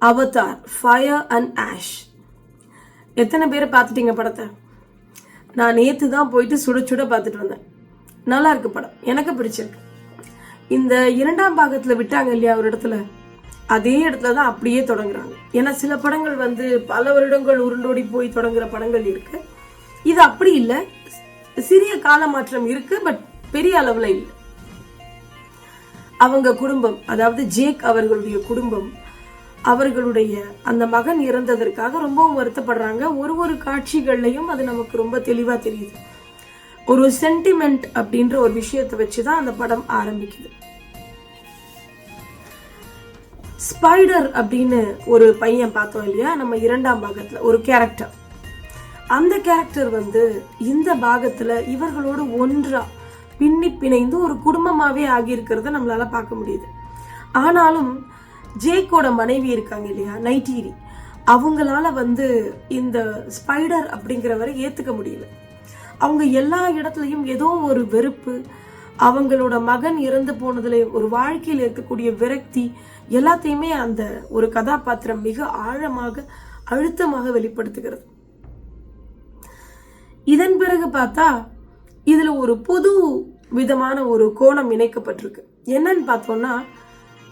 Avatar fire and ash. எத்தனை பேரை பார்த்துட்டீங்க படத்தை? நான் நேற்று தான் போயிட்டு சுட சுட பார்த்துட்டு வந்தேன். நல்லா இருக்கு படம், எனக்கு பிடிச்சிருக்கு. இந்த 2ஆம் பாகத்தில் விட்டாங்க இல்லையா ஒரு இடத்துல, அதே இடத்துல தான் அப்படியே தொடங்குறாங்க. ஏன்னா சில படங்கள் வந்து பல வருடங்கள் உருண்டோடி போய் தொடங்குற படங்கள் இருக்கு. இது அப்படி இல்லை, சிறிய கால மாற்றம் இருக்கு, பட் பெரிய அளவில் இல்லை. அவங்க குடும்பம், அதாவது ஜேக் அவர்களுடைய குடும்பம், அவர்களுடைய அந்த மகன் இறந்ததற்காக ரொம்பவும் வருத்தப்படுறாங்க. ஒரு காட்சிகள்லையும் அது நமக்கு ரொம்ப தெளிவா தெரியுது. ஒரு சென்டிமெண்ட் அப்படின்ற ஒரு விஷயத்தை வச்சுதான் அந்த படம் ஆரம்பிக்குது. ஸ்பைடர் அப்படின்னு ஒரு பையன் பார்த்தோம் இல்லையா நம்ம 2ஆம் பாகத்துல, ஒரு கேரக்டர். அந்த கேரக்டர் வந்து இந்த பாகத்துல இவர்களோடு ஒன்றா பின்னி பிணைந்து ஒரு குடும்பமாவே ஆகியிருக்கிறத நம்மளால பார்க்க முடியுது. ஆனாலும் ஜேக்கோட மனைவி இருக்காங்க இல்லையா, நைட்டீரி, அவங்களால வந்து இந்த ஸ்பைடர் அப்படிங்கிறவரை ஏத்துக்க முடியல. அவங்க எல்லா இடத்துலையும் ஏதோ ஒரு வெறுப்பு, அவங்களோட மகன் இறந்து போனதுல ஒரு வாழ்க்கையில் இருக்கக்கூடிய விரக்தி எல்லாத்தையுமே அந்த ஒரு கதாபாத்திரம் மிக ஆழமாக அழுத்தமாக வெளிப்படுத்துகிறது. இதன் பிறகு பார்த்தா இதுல ஒரு புது விதமான ஒரு கோணம் இணைக்கப்பட்டிருக்கு. என்னன்னு பார்த்தோம்னா,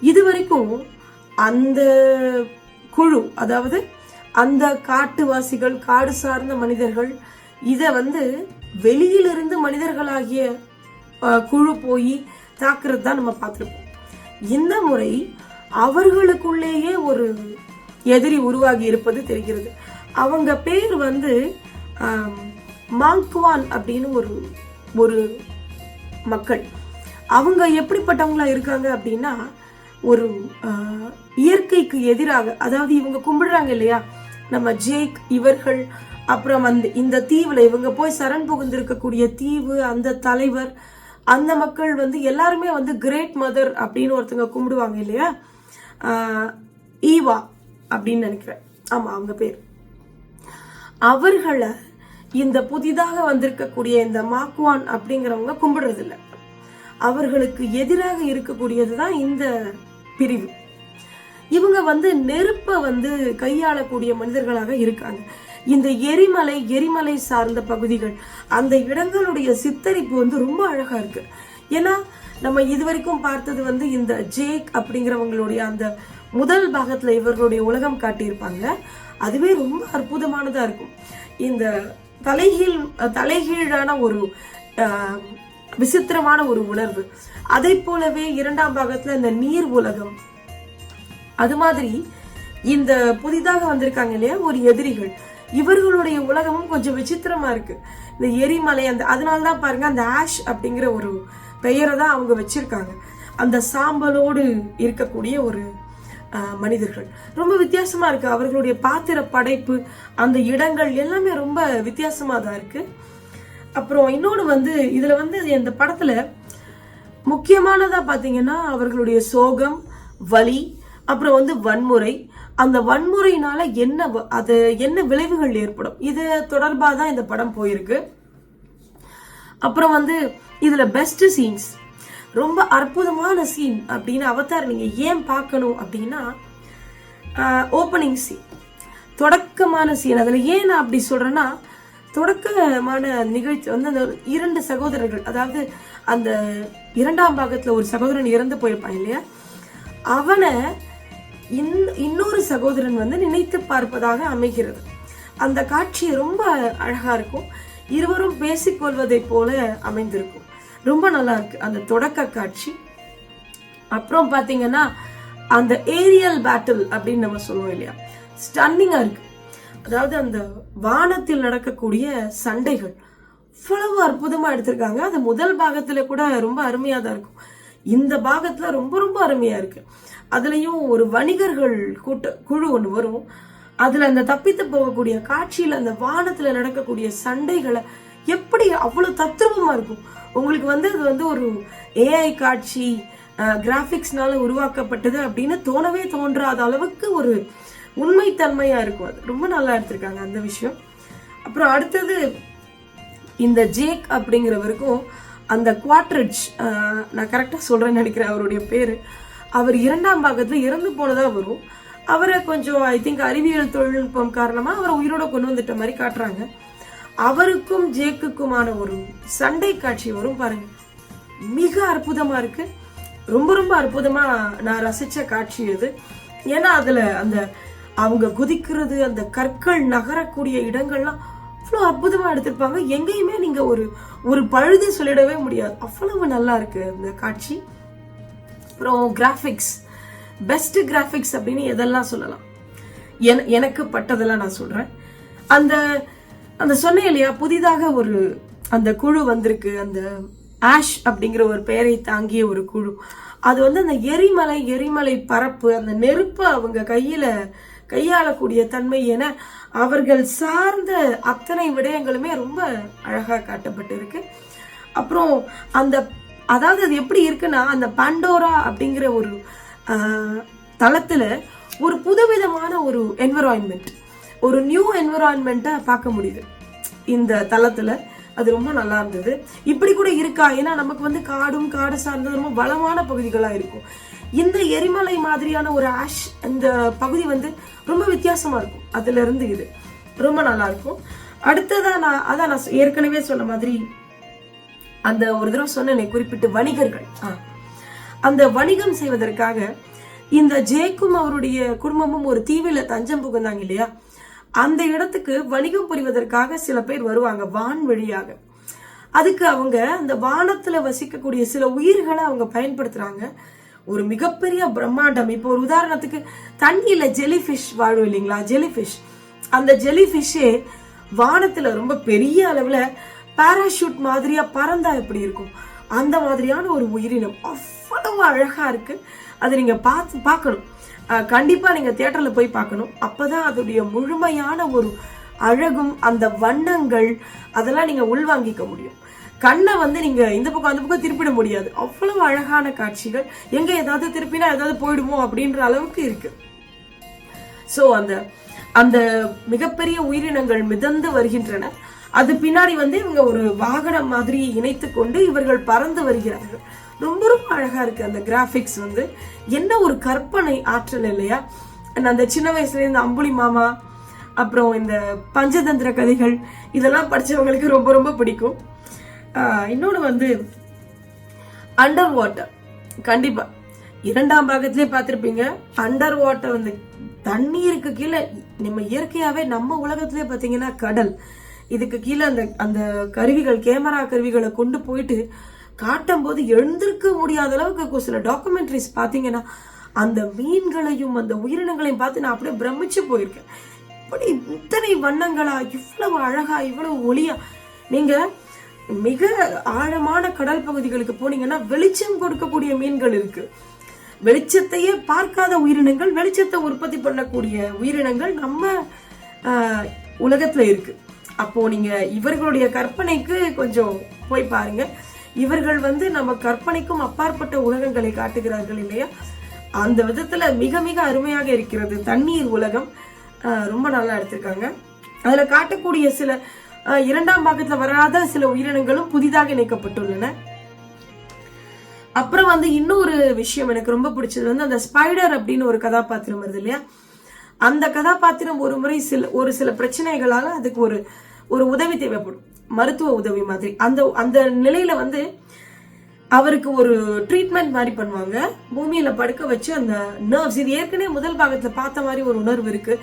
இதுவரைக்கும் அந்த குழு, அதாவது அந்த காட்டுவாசிகள், காடு சார்ந்த மனிதர்கள், இத வந்து வெளியிலிருந்து மனிதர்களாகிய குழு போய் தாக்குறது தான் நம்ம பார்த்திருப்போம். இந்த முறை அவர்களுக்குள்ளேயே ஒரு எதிரி உருவாகி இருப்பது தெரிகிறது. அவங்க பேர் வந்து மாங்க்வான் அப்படின்னு ஒரு மக்கள். அவங்க எப்படிப்பட்டவங்களா இருக்காங்க அப்படின்னா, ஒரு இயற்கைக்கு எதிராக, அதாவது இவங்க கும்பிடுறாங்க இல்லையா நம்ம ஜேக் இவர்கள், அப்புறம் இந்த தீவுல இவங்க போய் சரண் புகுந்திருக்கக்கூடிய தீவு, அந்த தலைவர், அந்த மக்கள் வந்து எல்லாருமே வந்து கிரேட் மதர் அப்படின்னு ஒருத்தங்க கும்பிடுவாங்க இல்லையா, ஈவா அப்படின்னு நினைக்கிறேன், ஆமா அவங்க பேர். அவர்களை இந்த புதிதாக வந்திருக்கக்கூடிய இந்த மாக்வான் அப்படிங்கிறவங்க கும்பிடுறது இல்லை. அவர்களுக்கு எதிராக இருக்கக்கூடியதுதான் இந்த பிரிவு. இவங்க வந்து நெருப்பை வந்து கையாளக்கூடிய மனிதர்களாக இருக்காங்க. இந்த எரிமலை சார்ந்த பகுதிகள், அந்த இடங்களுடைய சித்தரிப்பு வந்து ரொம்ப அழகா இருக்கு. ஏன்னா நம்ம இதுவரைக்கும் பார்த்தது வந்து இந்த ஜேக் அப்படிங்கிறவங்களுடைய அந்த முதல் பாகத்துல இவர்களுடைய உலகம் காட்டியிருப்பாங்க. அதுவே ரொம்ப அற்புதமானதா இருக்கும். இந்த தலைகீழான ஒரு விசித்திரமான ஒரு உணர்வு. அதை போலவே 2ஆம் பாகத்துல இந்த நீர் உலகம், அது மாதிரி இந்த புதிதாக வந்திருக்காங்க இல்லையா ஒரு எதிரிகள், இவர்களுடைய உலகமும் கொஞ்சம் விசித்திரமா இருக்கு. இந்த எரிமலை, அதனாலதான் பாருங்க அந்த ஆஷ் அப்படிங்கிற ஒரு பெயரை தான் அவங்க வச்சிருக்காங்க. அந்த சாம்பலோடு இருக்கக்கூடிய ஒரு மனிதர்கள் ரொம்ப வித்தியாசமா இருக்கு. அவர்களுடைய பாத்திர படைப்பு, அந்த இடங்கள் எல்லாமே ரொம்ப வித்தியாசமா தான் இருக்கு. அப்புறம் இன்னொன்று வந்து இதுல வந்து இந்த படத்துல முக்கியமானதா பாத்தீங்கன்னா அவர்களுடைய சோகம், வலி, அப்புறம் வந்து வன்முறை. அந்த வன்முறையினால என்ன விளைவுகள் ஏற்படும், இது தொடர்பாக தான் இந்த படம் போயிருக்கு. அப்புறம் வந்து இதுல பெஸ்ட் சீன்ஸ், ரொம்ப அற்புதமான சீன் அப்படின்னு அவதார் நீங்க ஏன் பார்க்கணும் அப்படின்னா, ஓப்பனிங் சீன், தொடக்கமான சீன். அதுல ஏன் நான் அப்படி சொல்றேன்னா, தொடக்கமான நிகழ்ச்சி வந்து அந்த 2 சகோதரர்கள், அதாவது அந்த 2ஆம் பாகத்துல ஒரு சகோதரன் இறந்து போயிருப்பான் இல்லையா, அவனை இன்னொரு சகோதரன் வந்து நினைத்து பார்ப்பதாக அமைகிறது. அந்த காட்சி ரொம்ப அழகா இருக்கும். இருவரும் பேசிக்கொள்வதை போல அமைந்திருக்கும். ரொம்ப நல்லா இருக்கு அந்த தொடக்க காட்சி. அப்புறம் பாத்தீங்கன்னா அந்த ஏரியல் பேட்டில் அப்படின்னு நம்ம சொல்லுவோம் இல்லையா, ஸ்டன்னிங்கா இருக்கு. அதாவது அந்த வானத்தில் நடக்கக்கூடிய சண்டைகள் அவ்வளவு அற்புதமா எடுத்திருக்காங்க. அது முதல் பாகத்துல கூட ரொம்ப அருமையா தான் இருக்கும். இந்த பாகத்துல ரொம்ப ரொம்ப அருமையா இருக்கு. அதுலயும் ஒரு வணிகர்கள் குழு ஒண்ணு வரும். அதுல அந்த தப்பித்து போகக்கூடிய காட்சியில அந்த வானத்துல நடக்கக்கூடிய சண்டைகளை எப்படி அவ்வளவு தத்துவமா இருக்கும். உங்களுக்கு வந்து அது வந்து ஒரு ஏஐ காட்சி, கிராபிக்ஸ்னால உருவாக்கப்பட்டது அப்படின்னு தோணவே தோன்றாத அளவுக்கு ஒரு உண்மைத்தன்மையா இருக்கும். அது ரொம்ப நல்லா எடுத்திருக்காங்க அந்த விஷயம். அப்புறம் அடுத்தது இந்த ஜேக் அப்படிங்கிறவருக்கும் அந்த குவாட்ரிட்ஜ், நான் கரெக்டா சொல்றேன்னு நினைக்கிறேன் அவருடைய பேரு, அவர் 2ஆம் பாகத்துல இறந்து போனதா வரும். அவரை கொஞ்சம் ஐ திங்க் அறிவியல் தொழில்நுட்பம் காரணமா அவரை உயிரோட கொண்டு வந்துட்ட மாதிரி காட்டுறாங்க. அவருக்கும் ஜேக்குக்குமான ஒரு சண்டை காட்சி வரும் பாருங்க, மிக அற்புதமா இருக்கு. ரொம்ப ரொம்ப அற்புதமா நான் ரசிச்ச காட்சி அது. ஏன்னா அதுல அந்த அவங்க குதிக்கிறது, அந்த கற்கள் நகரக்கூடிய இடங்கள்லாம் அவ்வளோ அற்புதமா எடுத்திருப்பாங்க. எங்கேயுமே நீங்க ஒரு பழுது சொல்லிடவே முடியாது, அவ்வளவு நல்லா இருக்கு அந்த காட்சி. அப்புறம் கிராஃபிக்ஸ், பெஸ்ட் கிராஃபிக்ஸ் அப்படின்னு எதெல்லாம் சொல்லலாம், எனக்கு பட்டதெல்லாம் நான் சொல்றேன். அந்த அந்த சொன்னேன் இல்லையா, புதிதாக ஒரு அந்த குழு வந்திருக்கு, அந்த ஆஷ் அப்படிங்கிற ஒரு பெயரை தாங்கிய ஒரு குழு. அது வந்து அந்த எரிமலை பரப்பு, அந்த நெருப்பு அவங்க கையாளக்கூடிய தன்மை என அவர்கள் சார்ந்த அத்தனை விடயங்களுமே ரொம்ப அழகா காட்டப்பட்டிருக்கு. அப்புறம் அதாவது அது எப்படி இருக்குன்னா, அந்த பாண்டோரா அப்படிங்கிற ஒரு தளத்துல ஒரு புதுவிதமான ஒரு என்விரான்மெண்ட், ஒரு நியூ என்விரான்மெண்ட்டை பார்க்க முடியுது இந்த தளத்துல. அது ரொம்ப நல்லா இருந்தது. இப்படி கூட இருக்கா, ஏன்னா நமக்கு வந்து காடு சார்ந்தது ரொம்ப வளமான பகுதிகளா இருக்கும். இந்த எரிமலை மாதிரியான ஒரு ஆஷ் இந்த பகுதி வந்து ரொம்ப வித்தியாசமா இருக்கும். அதுல இருந்து இது ரொம்ப நல்லா இருக்கும். அடுத்ததா நான் ஏற்கனவே சொன்ன மாதிரி அந்த ஒரு தடவை சொன்னேன் குறிப்பிட்டு வணிகர்கள், அந்த வணிகம் செய்வதற்காக இந்த ஜேக்கும் அவருடைய குடும்பமும் ஒரு தீவில தஞ்சம் புகுந்தாங்க இல்லையா, அந்த இடத்துக்கு வணிகம் புரிவதற்காக சில பேர் வருவாங்க வான் வழியாக. அதுக்கு அவங்க அந்த வானத்துல வசிக்கக்கூடிய சில உயிர்களை அவங்க பயன்படுத்துறாங்க. ஒரு மிகப்பெரிய பிரம்மாண்டம். இப்போ ஒரு உதாரணத்துக்கு தண்ணியில ஜெலிஃபிஷ் வாழும் இல்லைங்களா, ஜெலிஃபிஷ், அந்த ஜெலிஃபிஷ்ஷே வானத்துல ரொம்ப பெரிய அளவுல பாராஷூட் மாதிரியா பறந்தா எப்படி இருக்கும், அந்த மாதிரியான ஒரு உயிரினம். அவ்வளவு அழகா இருக்கு. அதை நீங்க பார்க்கணும். கண்டிப்பா நீங்க தியேட்டர்ல போய் பார்க்கணும். அப்பதான் அதோடைய முழுமையான ஒரு அழகும் அந்த வண்ணங்கள் அதெல்லாம் நீங்க உள்வாங்கிக்க முடியும். கண்ணை வந்து நீங்க இந்த பக்கம் அந்த பக்கம் திருப்பிட முடியாது. அவ்வளவு அழகான காட்சிகள். எங்க ஏதாவது திருப்பினா ஏதாவது போயிடுமோ அப்படின்ற அளவுக்கு இருக்கு. சோ அந்த மிகப்பெரிய உயிரினங்கள் மிதந்து வருகின்றன. அது பின்னாடி வந்து இவங்க ஒரு வாகனம் மாதிரி இணைத்து கொண்டு இவர்கள் பறந்து வருகிறார்கள். ரொம்ப ரொம்ப அழகா இருக்கு அந்த கிராபிக்ஸ். வந்து என்ன ஒரு கற்பனை ஆற்றல் இல்லையா. அந்த சின்ன வயசுல இந்த அம்புலி மாமா, அப்புறம் இந்த பஞ்சதந்திர கதைகள், இதெல்லாம் படிச்சவங்களுக்கு ரொம்ப ரொம்ப பிடிக்கும். இன்னொன்று வந்து அண்டர் வாட்டர், கண்டிப்பா இரண்டாம் பாகத்திலே பார்த்திருப்பீங்க. அண்டர் வாட்டர் வந்து தண்ணீருக்கு கீழே நம்ம இயற்கையாவே நம்ம உலகத்திலே பாத்தீங்கன்னா கடல், இதுக்கு கீழே அந்த கருவிகள், கேமரா கருவிகளை கொண்டு போயிட்டு காட்டும் போது எழுந்திருக்க முடியாத அளவுக்கு சில டாக்குமெண்ட்ரிஸ் பாத்தீங்கன்னா அந்த மீன்களையும் அந்த உயிரினங்களையும் பார்த்து நான் அப்படியே பிரமிச்சு போயிருக்கேன். இப்படி இத்தனை வண்ணங்களா, இவ்வளவு அழகா, இவ்வளவு ஒளியா. நீங்க மிக ஆழமான கடல் பகுதிகளுக்கு போனீங்கன்னா வெளிச்சம் கொடுக்கக்கூடிய மீன்கள் இருக்கு. வெளிச்சத்தையே பார்க்காத உயிரினங்கள், வெளிச்சத்தை உற்பத்தி பண்ணக்கூடிய உயிரினங்கள் நம்ம உலகத்துல இருக்கு. அப்போ நீங்க இவர்களுடைய கற்பனைக்கு கொஞ்சம் போய் பாருங்க. இவர்கள் வந்து நம்ம கற்பனைக்கும் அப்பாற்பட்ட உலகங்களை காட்டுகிறார்கள் இல்லையா. அந்த விதத்துல மிக மிக அருமையாக இருக்கிறது தண்ணீர் உலகம். ரொம்ப நல்லா எடுத்திருக்காங்க. அதுல காட்டக்கூடிய சில இரண்டாம் பாகத்துல வராத சில உயிரினங்களும் புதிதாக இணைக்கப்பட்டுள்ளன. அப்புறம் வந்து இன்னொரு விஷயம் எனக்கு ரொம்ப பிடிச்சது வந்து அந்த ஸ்பைடர் அப்படின்னு ஒரு கதாபாத்திரம் வருது இல்லையா. அந்த கதாபாத்திரம் ஒரு சில பிரச்சனைகளால அதுக்கு ஒரு உதவி தேவைப்படும், மருத்துவ உதவி மாதிரி. அந்த நிலையில வந்து அவருக்கு ஒரு ட்ரீட்மெண்ட் மாதிரி பண்ணுவாங்க. பூமியில படுக்க வச்சு அந்த நர்வ்ஸ், இது ஏற்கனவே முதல் பாகத்துல பார்த்த மாதிரி ஒரு உணர்வு இருக்கு.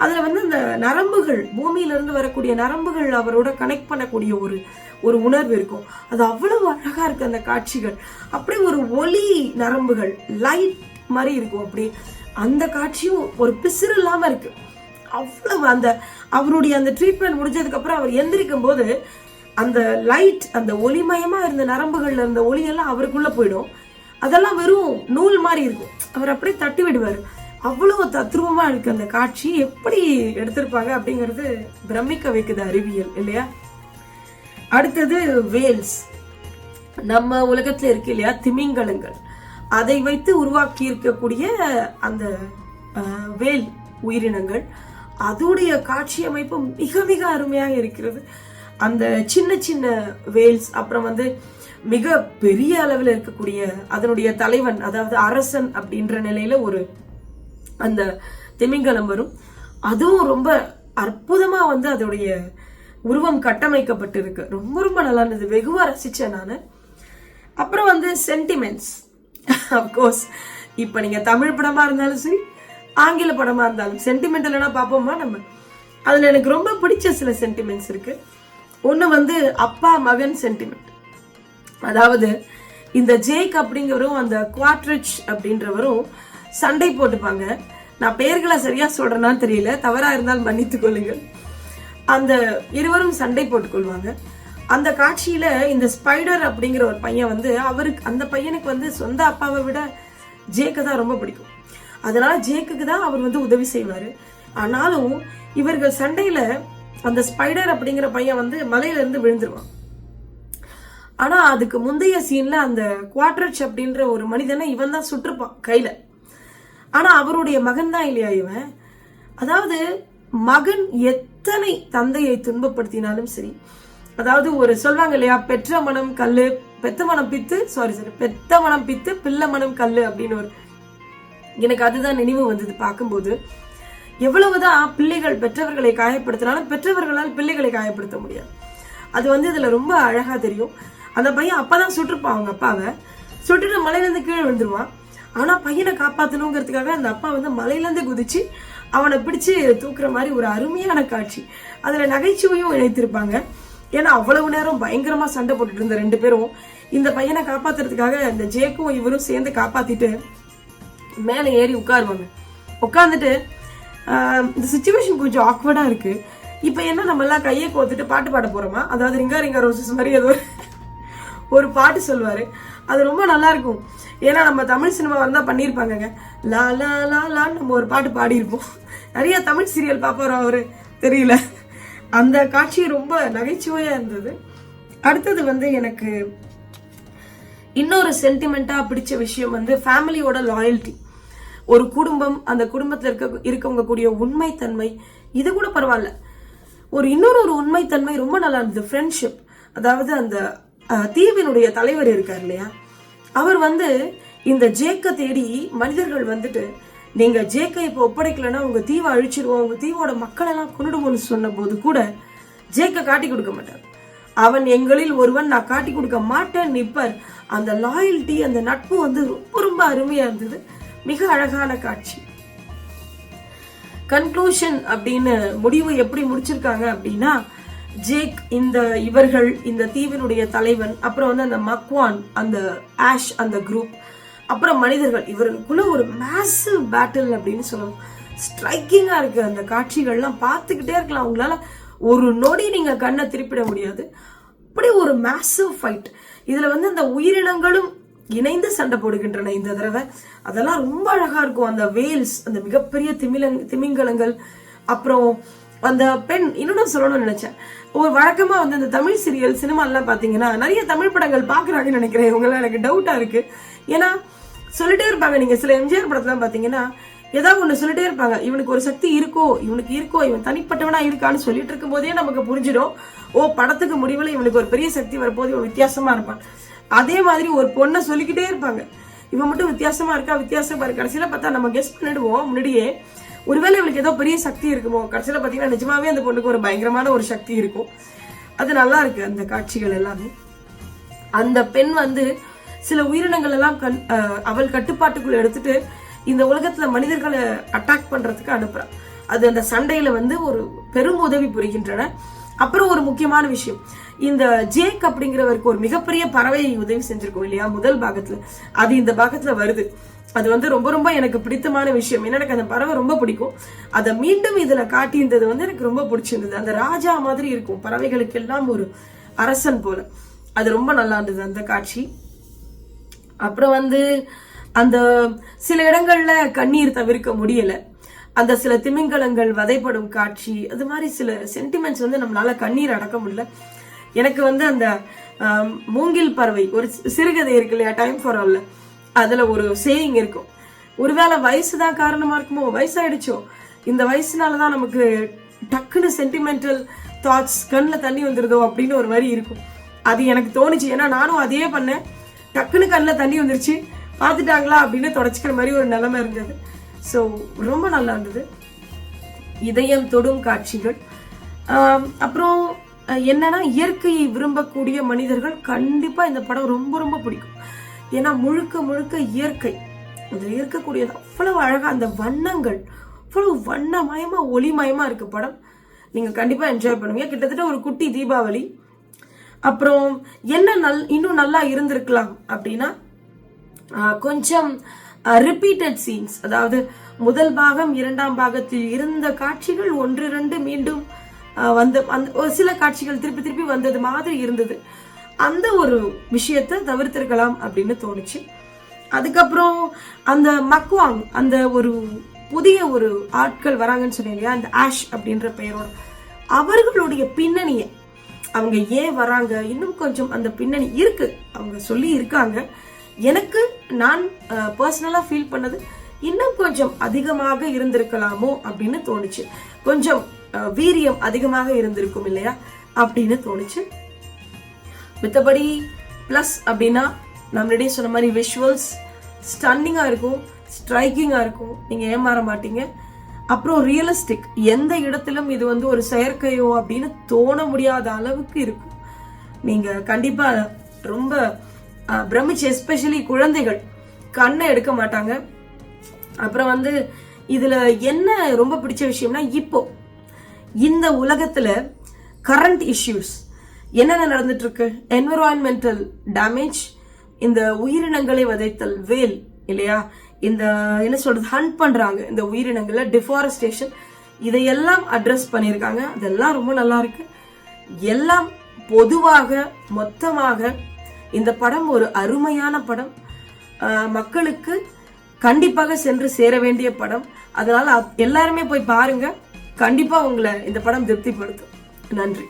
அதுல வந்து அந்த நரம்புகள், பூமியில இருந்து வரக்கூடிய நரம்புகள் அவரோட கனெக்ட் பண்ணக்கூடிய ஒரு உணர்வு இருக்கும். அது அவ்வளவு அழகா இருக்கு அந்த காட்சிகள். அப்படியே ஒரு ஒளி நரம்புகள் லைட் மாதிரி இருக்கும். அப்படி அந்த காட்சியும் ஒரு பிசிறு இல்லாம இருக்கு. அவ்வளவு அவருடைய அந்த ட்ரீட்மெண்ட் முடிஞ்சதுக்கு அப்புறம் அவர் எந்திரிக்கும் போது அந்த லைட், அந்த ஒளிமயமா இருந்த நரம்புகள்ல இருந்த ஒளியெல்லாம் அவருக்குள்ள போயிடும். அதெல்லாம் வெறும் நூல் மாதிரி இருக்கும். அவர் அப்படியே தட்டி விடுவாரு. அவ்வளவு தத்ரூபமா இருக்கு அந்த காட்சி. எப்படி எடுத்திருப்பாங்க அப்படிங்கிறது பிரமிக்க வைக்குது அறிவியல் இல்லையா. அடுத்தது வேல்ஸ். நம்ம உலகத்துல இருக்கு இல்லையா திமிங்கலங்கள், அதை வைத்து உருவாக்கி இருக்கக்கூடிய அந்த வேல் உயிரினங்கள், அதோடைய காட்சி அமைப்பு மிக மிக அருமையாக இருக்கிறது. அந்த சின்ன சின்ன வேல்ஸ், அப்புறம் வந்து மிக பெரிய அளவில் இருக்கக்கூடிய அதனுடைய தலைவன், அதாவது அரசன் அப்படின்ற நிலையில அந்த திமிங்கலம் வரும். அதுவும் ரொம்ப அற்புதமா வந்து அதோடைய உருவம் கட்டமைக்கப்பட்டு இருக்கு. ரொம்ப ரொம்ப நல்லா இருந்தது, வெகுவா ரசிச்சேன் நான். அப்புறம் வந்து சென்டிமெண்ட்ஸ், அப்கோர்ஸ் இப்ப நீங்க தமிழ் படமா இருந்தாலும் சரி, ஆங்கில படமா இருந்தாலும் சென்டிமெண்ட் இல்லைன்னா பார்ப்போமா நம்ம. அதுல எனக்கு ரொம்ப பிடிச்ச சில சென்டிமெண்ட்ஸ் இருக்கு. ஒண்ணு வந்து அப்பா மகன் சென்டிமெண்ட். அதாவது இந்த ஜேக் அப்படிங்கிறவரும் அந்த குவாட்ரிச் அப்படின்றவரும் சண்டை போட்டுப்பாங்க. நான் பெயர்களை சரியா சொல்றேன்னு தெரியல, தவறா இருந்தால் மன்னித்துக் கொள்ளுங்கள். அந்த இருவரும் சண்டை போட்டுக்கொள்வாங்க. அந்த காட்சியில இந்த ஸ்பைடர் அப்படிங்கிற ஒரு பையன் வந்து அந்த பையனுக்கு வந்து சொந்த அப்பாவை விட ஜேக்கு தான் ரொம்ப பிடிக்கும். அதனால ஜேக்குக்கு தான் அவர் வந்து உதவி செய்வாரு. ஆனாலும் இவர்கள் சண்டையில அந்த ஸ்பைடர் அப்படிங்கிற பையன் வந்து மலையில இருந்து விழுந்துருவான். ஆனா அதுக்கு முந்தைய சீன்ல அந்த குவாட்ரிச் அப்படின்ற ஒரு மனிதனை இவன் தான் சுட்டிருப்பான் கையில. ஆனா அவருடைய மகன் தான் இல்லையா இவன். அதாவது மகன் எத்தனை தந்தையை துன்பப்படுத்தினாலும் சரி, அதாவது ஒரு சொல்வாங்க இல்லையா, பெற்ற மனம் கல்லு, பெத்த மனம் பித்து பிள்ளை மனம் கல்லு அப்படின்னு ஒரு, எனக்கு அதுதான் நினைவு வந்தது பார்க்கும்போது. எவ்வளவுதான் பிள்ளைகள் பெற்றவர்களை காயப்படுத்தினாலும் பெற்றவர்களால் பிள்ளைகளை காயப்படுத்த முடியாது. அது வந்து இதுல ரொம்ப அழகா தெரியும். அந்த பையன் அப்பதான் சுட்டிருப்பான் அவங்க அப்பாவை, சுட்டுட்டு மலையிலேருந்து கீழே விழுந்துருவான். ஆனா பையனை காப்பாற்றணுங்கிறதுக்காக அந்த அப்பா வந்து மலையிலேருந்து குதிச்சு அவனை பிடிச்சு தூக்குற மாதிரி ஒரு அருமையான காட்சி. அதுல நகைச்சுவையும் இணைத்திருப்பாங்க. ஏன்னா அவ்வளவு நேரம் பயங்கரமா சண்டை போட்டுட்டு இருந்த ரெண்டு பேரும் இந்த பையனை காப்பாத்துறதுக்காக இந்த ஜேக்கும் இவரும் சேர்ந்து காப்பாத்திட்டு மேலே ஏறி உட்காருவாங்க. உட்காந்துட்டு இந்த சிச்சுவேஷன் கொஞ்சம் ஆக்வர்டா இருக்கு. இப்ப என்ன நம்ம எல்லாம் கையை கோத்துட்டு பாட்டு பாட போறோமா, அதாவது ரிங்கா ரிங்கா ரோசஸ் மாதிரி ஏதோ ஒரு பாட்டு சொல்லுவாரு. அது ரொம்ப நல்லா இருக்கும். ஏன்னா நம்ம தமிழ் சினிமா வந்தா பண்ணியிருப்பாங்க, லா லா லா லான்னு நம்ம ஒரு பாட்டு பாடியிருப்போம். நிறைய தமிழ் சீரியல் பாப்பாரோ அவரு தெரியல. அந்த காட்சி ரொம்ப நகைச்சுவையா இருந்தது. அடுத்தது வந்து எனக்கு இன்னொரு சென்டிமெண்டா பிடிச்ச விஷயம் வந்து ஃபேமிலியோட லாயல்ட்டி. ஒரு குடும்பம், அந்த குடும்பத்துல இருக்கவங்க கூடிய உண்மைத்தன்மை, இது கூட பரவாயில்ல. இன்னொரு உண்மைத்தன்மை ரொம்ப நல்லா இருந்தது, ஃப்ரெண்ட்ஷிப். அதாவது அந்த தீவினுடைய தலைவர் இருக்கார் இல்லையா, அவர் வந்து இந்த ஜேக்க தேடி மனிதர்கள் வந்துட்டு, நீங்க ஜேக்க இப்ப ஒப்படைக்கலன்னா உங்க தீவை அழிச்சிருவோம், உங்க தீவோட மக்கள் எல்லாம் கொண்டுடுவோம்னு சொன்ன போது கூட ஜேக்க காட்டி கொடுக்க மாட்டார். அவன் எங்களில் ஒருவன், நான் காட்டி கொடுக்க மாட்டேன் நிப்பர். அந்த லாயல்ட்டி, அந்த நட்பு வந்து ரொம்ப ரொம்ப அருமையா இருந்தது. மிக அழகான காட்சி. கன்க்ளூஷன் அப்படின்னு முடிவு எப்படி முடிச்சிருக்காங்க அப்படின்னா, ஜேக் இவர்கள் இந்த தீவினுடைய தலைவன், அப்புறம் வந்து அந்த மக்வான், அந்த ஆஷ், அந்த குரூப், அப்புறம் மனிதர்கள், இவர்களுக்குள்ள ஒரு மேசிவ் பேட்டில் அப்படின்னு சொல்லணும். ஸ்ட்ரைக்கிங்கா இருக்கு அந்த காட்சிகள்லாம், பார்த்துக்கிட்டே இருக்கலாம். உங்களால ஒரு நொடி நீங்க கண்ணை திருப்பிட முடியாது. அப்படி ஒரு மேசிவ் ஃபைட். இதுல வந்து அந்த உயிரினங்களும் இணைந்து சண்டை போடுகின்றன இந்த தடவை. அதெல்லாம் ரொம்ப அழகா இருக்கும். அந்த வேல்ஸ், அந்த மிகப்பெரிய திமிங்கலங்கள், அப்புறம் அந்த பெண். இன்னொன்னு சொல்லணும்னு நினைச்சேன், ஒரு வழக்கமா வந்து அந்த தமிழ் சீரியல் சினிமா எல்லாம் பாத்தீங்கன்னா நிறைய தமிழ் படங்கள் பாக்குறாங்கன்னு நினைக்கிறேன். இவங்கெல்லாம் எனக்கு டவுட்டா இருக்கு. ஏன்னா சொல்லிட்டே இருப்பாங்க, நீங்க சில எம்ஜிஆர் படத்துல பாத்தீங்கன்னா ஏதாவது ஒண்ணு சொல்லிட்டே இருப்பாங்க, இவனுக்கு ஒரு சக்தி இருக்கோ, இவன் தனிப்பட்டவனா இருக்கான்னு சொல்லிட்டு இருக்கும் போதே நமக்கு புரிஞ்சிடும், ஓ படத்துக்கு முடிவுல இவனுக்கு ஒரு பெரிய சக்தி வரப்போது, இவன் வித்தியாசமா இருப்பான். அதே மாதிரி ஒரு பொண்ணை சொல்லிக்கிட்டே இருப்பாங்க, இவன் மட்டும் வித்தியாசமா இருக்கா. கடைசியில பார்த்தா நம்ம கெஸ் பண்ணிடுவோம் முன்னாடியே, ஒருவேளை இவளுக்கு ஏதோ பெரிய சக்தி இருக்குமோ. கடைசியில பாத்தீங்கன்னா நிஜமாவே அந்த பொண்ணுக்கு ஒரு பயங்கரமான ஒரு சக்தி இருக்கும். அது நல்லா இருக்கு அந்த காட்சிகள் எல்லாமே. அந்த பெண் வந்து சில உயிரினங்கள் எல்லாம் அவள் கட்டுப்பாட்டுக்குள்ள எடுத்துட்டு இந்த உலகத்துல மனிதர்களை அட்டாக் பண்றதுக்கு அனுப்புறான். அது அந்த சண்டையில வந்து ஒரு பெரும் உதவி புரிகின்றன. அப்புறம் ஒரு முக்கியமான விஷயம், இந்த ஜேக் அப்படிங்கிறவருக்கு ஒரு மிகப்பெரிய பறவை உதவி செஞ்சிருக்கோம் இல்லையா முதல் பாகத்துல, அது இந்த பாகத்துல வருது. அது வந்து ரொம்ப ரொம்ப எனக்கு பிடித்தமான விஷயம். ஏன்னா எனக்கு அந்த பறவை ரொம்ப பிடிக்கும். அதை மீண்டும் இதுல காட்டியிருந்தது வந்து எனக்கு ரொம்ப பிடிச்சிருந்தது. அந்த ராஜா மாதிரி இருக்கும், பறவைகளுக்கு எல்லாம் ஒரு அரசன் போல. அது ரொம்ப நல்லா இருந்தது அந்த காட்சி. அப்புறம் வந்து அந்த சில இடங்கள்ல கண்ணீர் தவிர்க்க முடியல, அந்த சில திமிங்கலங்கள் வதைப்படும் காட்சி, அது மாதிரி சில சென்டிமெண்ட்ஸ் வந்து நம்மளால கண்ணீர் அடக்க முடியல. எனக்கு வந்து அந்த மூங்கில் பறவை ஒரு சிறுகதை இருக்கு இல்லையா, டைம் ஃபார் ஆல்ல, அதுல ஒரு சேயிங் இருக்கும், ஒருவேளை வயசுதான் காரணமா இருக்குமோ, வயசாயிடுச்சோ, இந்த வயசுனாலதான் நமக்கு டக்குன்னு சென்டிமெண்டல் தாட்ஸ், கண்ணில் தண்ணி வந்துருதோ அப்படின்னு ஒரு வரி இருக்கும். அது எனக்கு தோணுச்சு. ஏன்னா நானும் அதே பண்ணேன், டக்குன்னு கண்ணில் தண்ணி வந்துருச்சு, பார்த்துட்டாங்களா அப்படின்னு தொடச்சிக்கிற மாதிரி ஒரு நிலைமை இருந்தது. ஸோ ரொம்ப நல்லா இருந்தது. இதயம் தொடும் காட்சிகள். அப்புறம் என்னன்னா, இயற்கையை விரும்பக்கூடிய மனிதர்கள் கண்டிப்பா இந்த படம் ரொம்ப ரொம்ப பிடிக்கும். ஏன்னா முழுக்க முழுக்க இயற்கை, அதுல இருக்கக்கூடியது அவ்வளவு அழகா, அந்த வண்ணங்கள் அவ்வளவு வண்ணமயமா ஒளிமயமா இருக்கு படம். நீங்க கண்டிப்பா என்ஜாய் பண்ணுவீங்க. கிட்டத்தட்ட ஒரு குட்டி தீபாவளி. அப்புறம் என்ன இன்னும் நல்லா இருந்திருக்கலாம் அப்படின்னா, கொஞ்சம் ரிப்பீட்டட் சீன்ஸ், அதாவது முதல் பாகம் இரண்டாம் பாகத்தில் இருந்த காட்சிகள் 1-2 மீண்டும் அந்த ஒரு சில காட்சிகள் திருப்பி திருப்பி வந்தது மாதிரி இருந்தது. அந்த ஒரு விஷயத்தை தவிர்த்திருக்கலாம் அப்படின்னு தோணுச்சு. அதுக்கப்புறம் அந்த மக்வாங், அந்த ஒரு புதிய ஒரு ஆட்கள் வராங்கன்னு சொன்னீங்க, அந்த ஆஷ் அப்படின்ற பெயரோட, அவர்களுடைய பின்னணியை, அவங்க ஏன் வராங்க, இன்னும் கொஞ்சம் அந்த பின்னணி இருக்கு, அவங்க சொல்லி இருக்காங்க. எனக்கு நான் பர்சனலா ஃபீல் பண்ணது இன்னும் கொஞ்சம் அதிகமாக இருந்திருக்கலாமோ அப்படின்னு தோணுச்சு. கொஞ்சம் வீரியம் அதிகமாக இருந்திருக்கும் இல்லையா அப்படின்னு தோணுச்சு. மித்தபடி பிளஸ் அப்படின்னா, நம்மளிடையே சொன்ன மாதிரி விஷுவல்ஸ் ஸ்டன்னிங்கா இருக்கும், ஸ்ட்ரைக்கிங்கா இருக்கும், நீங்க ஏமாற மாட்டீங்க. அப்புறம் ரியலிஸ்டிக், எந்த இடத்திலும் இது வந்து ஒரு செயற்கையோ அப்படின்னு தோண முடியாத அளவுக்கு இருக்கும். நீங்க கண்டிப்பா ரொம்ப பிரமிச்சு, எஸ்பெஷலி குழந்தைகள் கண்ணை எடுக்க மாட்டாங்க. அப்புறம் வந்து இதுல என்ன ரொம்ப பிடிச்ச விஷயம்னா, இப்போ இந்த உலகத்துல கரண்ட் இஷ்யூஸ் என்னென்ன நடந்துட்டு இருக்கு, என்விரான்மெண்டல் டேமேஜ், இந்த உயிரினங்களை வதைத்தல், வேல் இல்லையா, இந்த என்ன சொல்றது, ஹண்ட் பண்றாங்க இந்த உயிரினங்களை, டிஃபாரஸ்டேஷன், இதையெல்லாம் அட்ரஸ் பண்ணியிருக்காங்க. அதெல்லாம் ரொம்ப நல்லா இருக்கு. எல்லாம் பொதுவாக மொத்தமாக இந்த படம் ஒரு அருமையான படம், மக்களுக்கு கண்டிப்பாக சென்று சேர வேண்டிய படம். அதனால எல்லாருமே போய் பாருங்க, கண்டிப்பா உங்களை இந்த படம் திருப்திப்படுத்தும். நன்றி.